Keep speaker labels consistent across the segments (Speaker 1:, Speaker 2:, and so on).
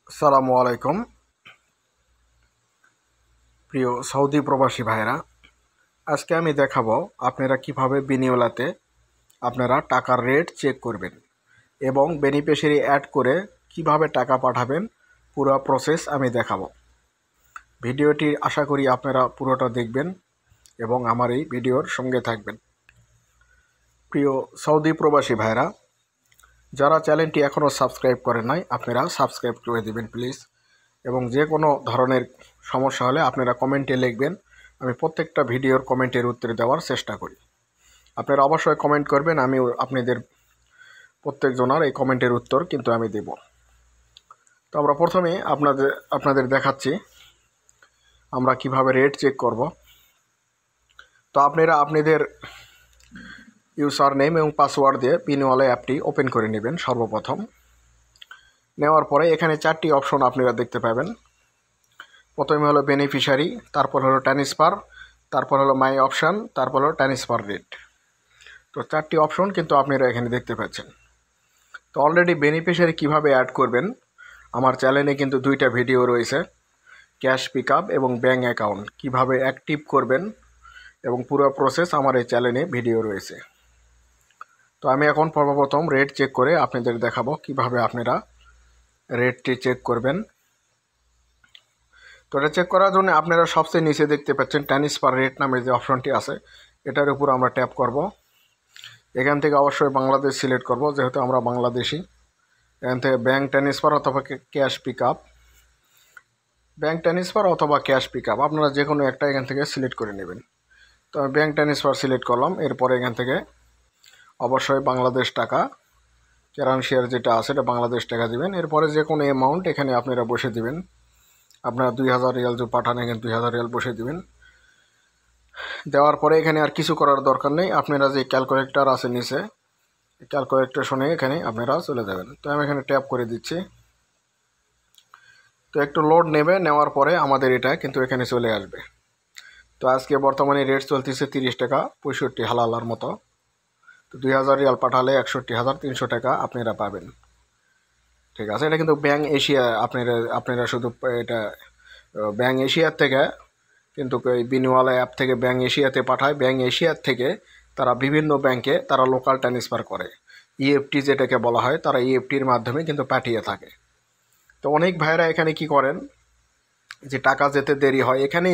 Speaker 1: আসসালামু আলাইকুম প্রিয় সৌদি প্রবাসী ভাইরা। আজকে আমি দেখাবো আপনারা কিভাবে বিনিয়োলাতে আপনারা টাকার রেট চেক করবেন এবং বেনিফিশিয়ারি অ্যাড করে কিভাবে টাকা পাঠাবেন, পুরো প্রসেস আমি দেখাবো। ভিডিওটি আশা করি আপনারা পুরোটা দেখবেন এবং আমার এই ভিডিওর সঙ্গে থাকবেন। প্রিয় সৌদি প্রবাসী ভাইরা, যারা চ্যানেলটি এখনও সাবস্ক্রাইব করেন নাই আপনারা সাবস্ক্রাইব করে দিবেন প্লিজ, এবং যে কোনো ধরনের সমস্যা হলে আপনারা কমেন্টে লিখবেন। আমি প্রত্যেকটা ভিডিওর কমেন্টের উত্তর দেওয়ার চেষ্টা করি। আপনারা অবশ্যই কমেন্ট করবেন, আমি আপনাদের প্রত্যেকজনের এই কমেন্টের উত্তর কিন্তু আমি দেব। তো আমরা প্রথমে আপনাদের দেখাচ্ছি আমরা কিভাবে রেট চেক করব। তো আপনারা আপনাদের ইউজার নেম এবং পাসওয়ার্ড দিয়ে বিনিওয়ালা অ্যাপটি ওপেন করে নেবেন। সর্বপ্রথম নেওয়ার পরে এখানে 4টি অপশন আপনারা দেখতে পাবেন। প্রথমে হলো বেনিফিশিয়ারি, তারপর হলো ট্রান্সফার, তারপর হলো মাই অপশান, তারপর হলো ট্রান্সফার রেট। তো 4টি অপশন কিন্তু আপনারা এখানে দেখতে পাচ্ছেন। তো অলরেডি বেনিফিশিয়ারি কিভাবে অ্যাড করবেন আমার চ্যানেলে কিন্তু 2টা ভিডিও রয়েছে, ক্যাশ পিকআপ এবং ব্যাঙ্ক অ্যাকাউন্ট কিভাবে অ্যাক্টিভ করবেন এবং পুরো প্রসেস আমার এই চ্যানেলে ভিডিও রয়েছে। তো আমি এখন সর্বপ্রথম রেট চেক করে আপনাদের দেখাবো কিভাবে আপনারা রেটটি চেক করবেন। তো এটা চেক করার জন্য আপনারা সবচেয়ে নিচে দেখতে পাচ্ছেন ট্রান্সফার রেট নামের যে অপশনটি আছে, এটার উপর আমরা ট্যাপ করব। এখান থেকে অবশ্যই বাংলাদেশ সিলেক্ট করব, যেহেতু আমরা বাংলাদেশি। এখান থেকে ব্যাঙ্ক ট্রান্সফার অথবা ক্যাশ পিকআপ, ব্যাঙ্ক ট্রান্সফার অথবা ক্যাশ পিকআপ আপনারা যে কোনো একটা এখান থেকে সিলেক্ট করে নেবেন। তো আমি ব্যাঙ্ক ট্রান্সফার সিলেক্ট করলাম। এরপরে এখান থেকে অবশ্যই বাংলাদেশ টাকা কারেন্সিয়ার যেটা আছে এটা বাংলাদেশ টাকা দিবেন। এরপরে যে কোনো অ্যামাউন্ট এখানে আপনারা বসে দিবেন। আপনারা 2000 রিয়াল যদি পাঠান এখানে 2000 রিয়াল বসে দিবেন। দেওয়ার পরে এখানে আর কিছু করার দরকার নেই, আপনারা যে ক্যালকুলেটর আছে নিচে ক্যালকুলেটর শুনে এখানে আপনারা চলে যাবেন। তো আমি এখানে ট্যাপ করে দিচ্ছি। তো একটু লোড নেবে, নেওয়ার পরে আমাদের এটা কিন্তু এখানে চলে আসবে। তো আজকে বর্তমানে রেট চলতেছে 30 টাকা 65 হালালার মতো। তো 2000 রিয়াল পাঠালে 61,300 টাকা আপনারা পাবেন। ঠিক আছে, এটা কিন্তু ব্যাঙ্ক এশিয়া, আপনারা শুধু এটা ব্যাঙ্ক এশিয়ার থেকে কিন্তু এই বিনিওয়ালা অ্যাপ থেকে ব্যাঙ্ক এশিয়াতে পাঠায়। ব্যাঙ্ক এশিয়ার থেকে তারা বিভিন্ন ব্যাংকে তারা লোকাল ট্রান্সফার করে, ইএফটি যেটাকে বলা হয়, তারা ইএফটির মাধ্যমে কিন্তু পাঠিয়ে থাকে। তো অনেক ভাইরা এখানে কি করেন যে টাকা যেতে দেরি হয়, এখানে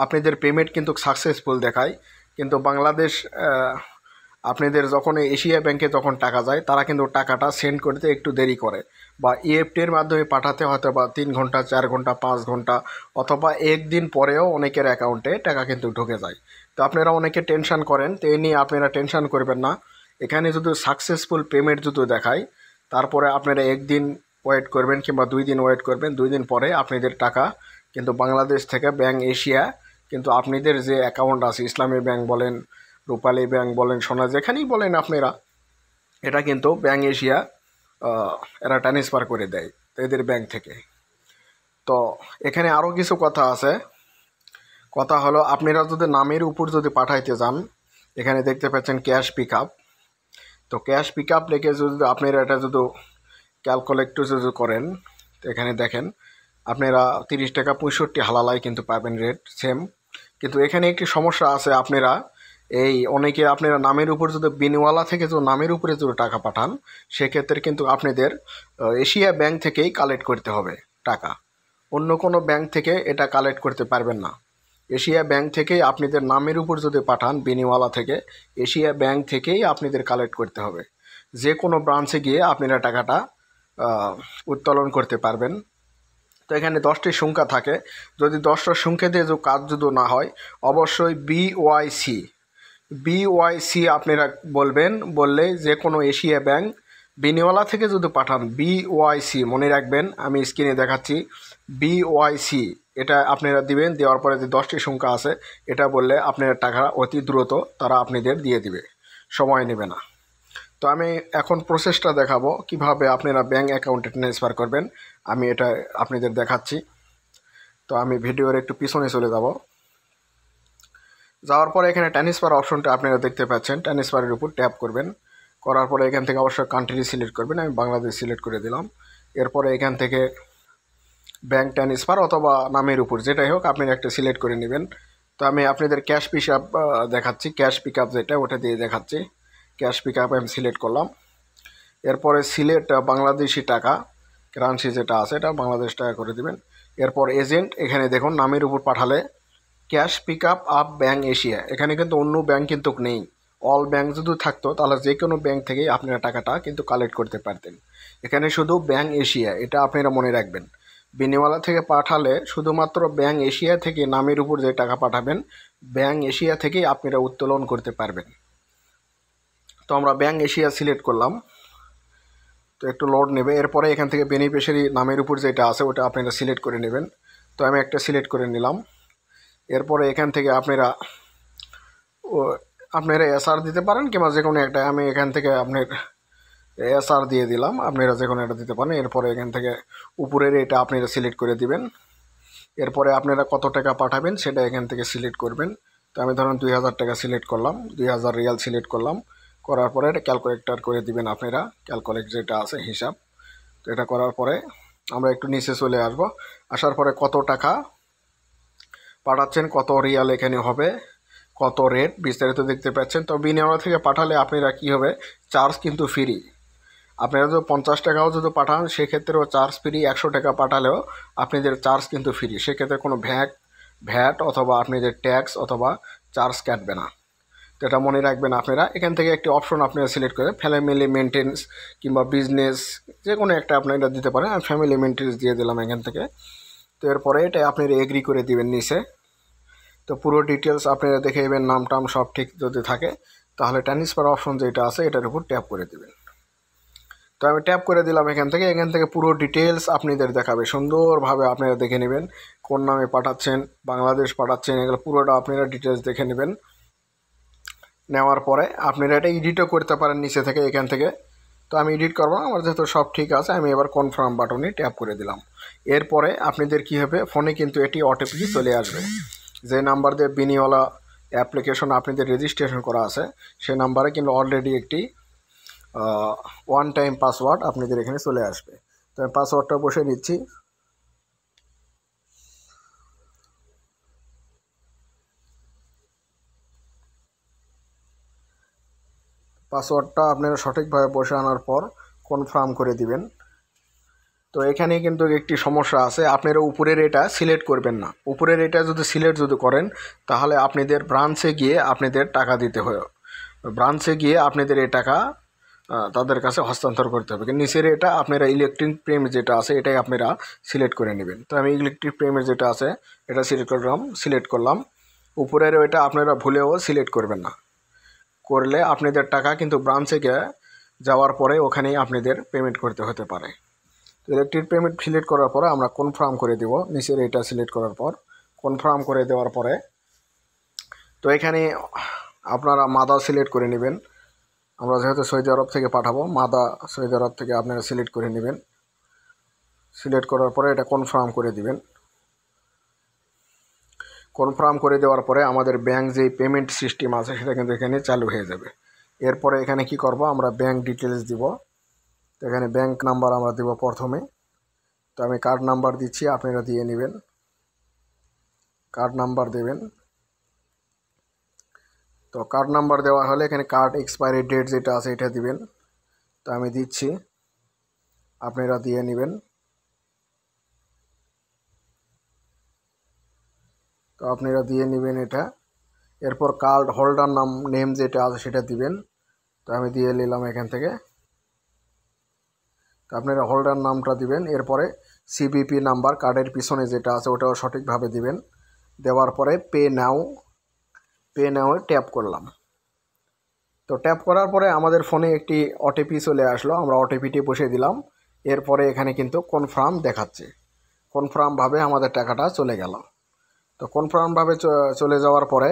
Speaker 1: আপনাদের পেমেন্ট কিন্তু সাকসেসফুল দেখায়, কিন্তু বাংলাদেশ আপনাদের যখন এশিয়া ব্যাংকে যখন টাকা যায় তারা কিন্তু টাকাটা সেন্ড করতে একটু দেরি করে, বা ইএফটির মাধ্যমে পাঠাতে হয়তো বা 3 ঘন্টা 4 ঘন্টা 5 ঘন্টা অথবা একদিন পরেও অনেকের অ্যাকাউন্টে টাকা কিন্তু ঢুকে যায়। তো আপনারা অনেকে টেনশন করেন, তো এই নিয়ে আপনারা টেনশন করবেন না। এখানে যদি সাকসেসফুল পেমেন্ট যদি দেখায় তারপরে আপনারা একদিন ওয়েট করবেন কিংবা 2 দিন ওয়েট করবেন, 2 দিন পরে আপনাদের টাকা কিন্তু বাংলাদেশ থেকে ব্যাংক এশিয়া কিন্তু আপনাদের যে অ্যাকাউন্ট আছে, ইসলামী ব্যাংক বলেন, রূপালী ব্যাংক বলেন, সোনা যেখানেই বলেন আপনারা, এটা কিন্তু ব্যাংক এশিয়া এরা ট্রান্সফার করে দেয় এদের ব্যাংক থেকে। তো এখানে আরও কিছু কথা আছে। কথা হলো আপনারা যদি নামের উপর যদি পাঠাইতে যান, এখানে দেখতে পাচ্ছেন ক্যাশ পিকআপ। তো ক্যাশ পিকআপ রেখে যদি আপনারা এটা যদি ক্যালকুলেটর যদি করেন, তো এখানে দেখেন আপনারা 30 টাকা 65 হালালাই কিন্তু পাবেন রেট সেম। কিন্তু এখানে একটি সমস্যা আছে, আপনারা এই অনেকে আপনারা নামের উপর যদি বিনিওয়ালা থেকে যদি নামের উপরে যদি টাকা পাঠান, সেক্ষেত্রে কিন্তু আপনাদের এশিয়া ব্যাংক থেকেই কালেক্ট করতে হবে টাকা, অন্য কোনো ব্যাংক থেকে এটা কালেক্ট করতে পারবেন না। এশিয়া ব্যাংক থেকেই আপনাদের নামের উপর যদি পাঠান বিনিওয়ালা থেকে, এশিয়া ব্যাংক থেকেই আপনাদের কালেক্ট করতে হবে। যে কোনো ব্রাঞ্চে গিয়ে আপনারা টাকাটা উত্তোলন করতে পারবেন। তো এখানে 10টি সংখ্যা থাকে, যদি 10টা সংখ্যা দিয়ে যদি কাজ যদি না হয়, অবশ্যই বিওয়াইসি আপনারা বলবেন। বললে যে কোনো এশিয়া ব্যাংক বিনিওয়ালা থেকে যদি পাঠান, বিওয়াইসি মনে রাখবেন, আমি স্ক্রিনে দেখাচ্ছি বিওয়াইসি, এটা আপনারা দিবেন। দেওয়ার পরে যে 10টি সংখ্যা আছে এটা বললে আপনারা টাকা অতি দ্রুত তারা আপনাদের দিয়ে দিবে, সময় নেবে না। তো আমি এখন প্রসেসটা দেখাবো কিভাবে আপনারা ব্যাঙ্ক অ্যাকাউন্টে ট্রান্সফার করবেন, আমি এটা আপনাদের দেখাচ্ছি। তো আমি ভিডিওর একটু পিছনে চলে যাব। যাওয়ার পরে এখানে ট্রান্সফার অপশনটা আপনারা দেখতে পাচ্ছেন, ট্রান্সফারের উপর ট্যাপ করবেন। করার পরে এখান থেকে অবশ্যই কান্ট্রি সিলেক্ট করবেন, আমি বাংলাদেশ সিলেক্ট করে দিলাম। এরপরে এখান থেকে ব্যাঙ্ক ট্রান্সফার অথবা নামের উপর যেটাই হোক আপনি একটা সিলেক্ট করে নেবেন। তো আমি আপনাদের ক্যাশ পিক আপ দেখাচ্ছি, ক্যাশ পিক আপ যেটা ওটা দিয়ে দেখাচ্ছি। ক্যাশ পিক আপ আমি সিলেক্ট করলাম। এরপরে সিলেক্ট বাংলাদেশি টাকা কারেন্সি যেটা আছে এটা বাংলাদেশ টাকা করে দিবেন। এরপর এজেন্ট, এখানে দেখুন নামের উপর পাঠালে cash pick up Bank Asia, এখানে কিন্তু অন্য ব্যাঙ্ক কিন্তু নেই। অল ব্যাঙ্ক যদি থাকতো তাহলে যে কোনো ব্যাঙ্ক থেকেই আপনারা টাকাটা কিন্তু কালেক্ট করতে পারতেন। এখানে শুধু ব্যাঙ্ক এশিয়া, এটা আপনারা মনে রাখবেন। বিনিওয়ালা থেকে পাঠালে শুধুমাত্র ব্যাঙ্ক এশিয়া থেকে নামের উপর যে টাকা পাঠাবেন ব্যাঙ্ক এশিয়া থেকেই আপনারা উত্তোলন করতে পারবেন। তো আমরা ব্যাঙ্ক এশিয়া সিলেক্ট করলাম। তো একটু লোড নেবে। এরপরে এখান থেকে বেনিফিশিয়ারি নামের উপর যেটা আছে ওটা আপনারা সিলেক্ট করে নেবেন। তো আমি একটা সিলেক্ট করে নিলাম। এরপরে এখান থেকে আপনারা এসআর দিতে পারেন কিংবা যে কোনো একটা, আমি এখান থেকে আপনার এসআর দিয়ে দিলাম, আপনারা যে কোনো একটা দিতে পারেন। এরপরে এখান থেকে উপরের এটা আপনারা সিলেক্ট করে দিবেন। এরপরে আপনারা কত টাকা পাঠাবেন সেটা এখান থেকে সিলেক্ট করবেন। তো আমি ধরুন 2000 টাকা সিলেক্ট করলাম, 2000 রিয়াল সিলেক্ট করলাম। করার পরে এটা ক্যালকুলেটর করে দিবেন আপনারা, ক্যালকুলেট যেটা আছে হিসাব। তো এটা করার পরে আমরা একটু নিচে চলে আসব। আসার পরে কত টাকা পাঠাচ্ছেন, কত রিয়াল এখানে হবে, কত রেট বিস্তারিত দেখতে পাচ্ছেন। তো বিনিয়োগ থেকে পাঠালে আপনারা কী হবে, চার্জ কিন্তু ফ্রি। আপনারা যদি 50 টাকাও যদি পাঠান সেক্ষেত্রেও চার্জ ফ্রি, 100 টাকা পাঠালেও আপনাদের চার্জ কিন্তু ফ্রি। সেক্ষেত্রে কোনো ভ্যাট অথবা আপনাদের ট্যাক্স অথবা চার্জ কাটবে না। তো এটা মনে রাখবেন আপনারা। এখান থেকে একটি অপশন আপনারা সিলেক্ট করে ফ্যামিলি মেনটেন্স কিংবা বিজনেস যে কোনো একটা আপনারা দিতে পারেন। আমি ফ্যামিলি মেনটেন্স দিয়ে দিলাম এখান থেকে। তো এরপরে এটা আপনারা এগ্রি করে দিবেন নিচে। তো পুরো ডিটেলস আপনারা দেখে নেবেন, নাম টাম সব ঠিক যদি থাকে তাহলে ট্রান্সফার অপশন যেটা আছে এটার উপর ট্যাপ করে দিবেন। তো আমি ট্যাপ করে দিলাম এখান থেকে পুরো ডিটেলস আপনাদের দেখাবে সুন্দরভাবে। আপনারা দেখে নেবেন কোন নামে পাঠাচ্ছেন, বাংলাদেশ পাঠাচ্ছেন, এগুলো পুরোটা আপনারা ডিটেলস দেখে নেবেন। নেওয়ার পরে আপনারা এটা এডিটও করতে পারেন নিচে থেকে এখান থেকে। তো আমি এডিট করবো না, আমার যেহেতু সব ঠিক আছে। আমি এবার কনফার্ম বাটনে ট্যাপ করে দিলাম। এরপরে আপনাদের কি হবে, ফোনে কিন্তু এটি ওটিপি চলে আসবে। যে নাম্বার দিয়ে বিনিওয়ালা অ্যাপ্লিকেশন আপনাদের রেজিস্ট্রেশন করা আছে সেই নাম্বারে কিন্তু অলরেডি একটি ওয়ান টাইম পাসওয়ার্ড আপনাদের এখানে চলে আসবে। তো আমি পাসওয়ার্ডটা বসে নিচ্ছি। পাসওয়ার্ডটা আপনারা সঠিকভাবে বসে আনার পর কনফার্ম করে দিবেন। তো এখানে কিন্তু একটি সমস্যা আছে, আপনারা উপরের এটা সিলেক্ট করবেন না। উপরের এটা যদি সিলেক্ট করেন তাহলে আপনাদের ব্রাঞ্চে গিয়ে আপনাদের টাকা দিতে হয়। ব্রাঞ্চে গিয়ে আপনাদের এই টাকা তাদের কাছে হস্তান্তর করতে হবে। কিন্তু নিচের এটা আপনারা ইলেকট্রিক পেমেন্ট যেটা আছে এটাই আপনারা সিলেক্ট করে নেবেন। তো আমি ইলেকট্রিক পেমেন্ট যেটা আছে এটা সিলেক্ট করলাম। উপরের ওইটা আপনারা ভুলেও সিলেক্ট করবেন না। করলে আপনাদের টাকা কিন্তু ব্রাঞ্চে গিয়ে যাওয়ার পরে ওখানেই আপনাদের পেমেন্ট করতে হতে পারে। তো ইলেকট্রিক পেমেন্ট সিলেক্ট করার পরে আমরা কনফার্ম করে দেব। নিচের এটা সিলেক্ট করার পর কনফার্ম করে দেওয়ার পরে তো এখানে আপনারা মাদা সিলেক্ট করে নেবেন। আমরা যেহেতু সৌদি আরব থেকে পাঠাবো, মাদা সৌদি আরব থেকে আপনারা সিলেক্ট করে নেবেন। সিলেক্ট করার পরে এটা কনফার্ম করে দিবেন। কনফার্ম করে দেওয়ার পরে আমাদের ব্যাংক যে পেমেন্ট সিস্টেম আছে সেটা কিন্তু এখানে চালু হয়ে যাবে। এরপরে এখানে কি করব, আমরা ব্যাংক ডিটেলস দিব। তো এখানে ব্যাংক নাম্বার আমরা দেব প্রথমে। তো আমি কার্ড নাম্বার দিচ্ছি, আপনারা দিয়ে নেবেন। কার্ড নাম্বার দেবেন। তো কার্ড নাম্বার দেওয়া হলে এখানে কার্ড এক্সপায়ারি ডেট যেটা আছে এটা দিবেন। তো আমি দিচ্ছি, আপনারা দিয়ে নেবেন। তো আপনারা দিয়ে নেবেন এটা। এরপর কার্ড হোল্ডার নেম যেটা আছে সেটা দিবেন। তো আমি দিয়ে নিলাম এখান থেকে। তো আপনারা হোল্ডার নামটা দিবেন। এরপরে সিবিপি নাম্বার কার্ডের পিছনে যেটা আছে ওটাও সঠিকভাবে দিবেন। দেওয়ার পরে পে নাও ট্যাপ করলাম। তো ট্যাপ করার পরে আমাদের ফোনে একটি ওটিপি চলে আসলো, আমরা ওটিপিটি বসিয়ে দিলাম। এরপরে এখানে কিন্তু কনফার্ম দেখাচ্ছে, কনফার্মভাবে আমাদের টাকাটা চলে গেল। তো কনফার্মভাবে চলে যাওয়ার পরে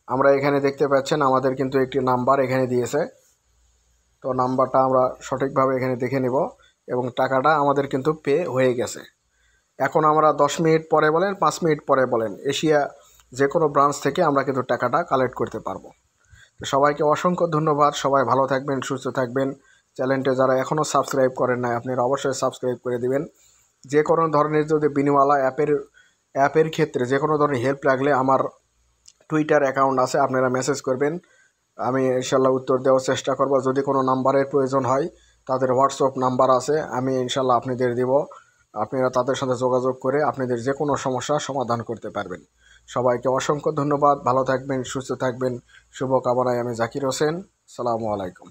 Speaker 1: আমরা এখানে দেখতে পাচ্ছেন আমাদের কিন্তু একটি নাম্বার এখানে দিয়েছে। তো নাম্বারটা আমরা সঠিকভাবে এখানে দেখে নেব এবং টাকাটা আমাদের কিন্তু পে হয়ে গেছে। এখন আমরা 10 মিনিট পরে বলেন 5 মিনিট পরে বলেন এশিয়া যে কোনো ব্রাঞ্চ থেকে আমরা কিন্তু টাকাটা কালেক্ট করতে পারবো। তো সবাইকে অসংখ্য ধন্যবাদ। সবাই ভালো থাকবেন, সুস্থ থাকবেন। চ্যানেলটা যারা এখনও সাবস্ক্রাইব করেন নাই আপনারা অবশ্যই সাবস্ক্রাইব করে দিবেন। যে কোনো ধরনের যদি বিনিওয়ালা অ্যাপের ক্ষেত্রে যে কোনো ধরনের হেল্প লাগলে আমার টুইটার অ্যাকাউন্ট আছে, আপনারা মেসেজ করবেন, আমি ইনশাল্লাহ উত্তর দেওয়ার চেষ্টা করব। যদি কোনো নাম্বারের প্রয়োজন হয় তাদের হোয়াটসঅ্যাপ নাম্বার আছে, আমি ইনশাল্লাহ আপনাদের দেব, আপনারা তাদের সাথে যোগাযোগ করে আপনাদের যে কোনো সমস্যার সমাধান করতে পারবেন। সবাইকে অসংখ্য ধন্যবাদ, ভালো থাকবেন, সুস্থ থাকবেন, শুভকামনায় আমি জাকির হোসেন। আসসালামু আলাইকুম।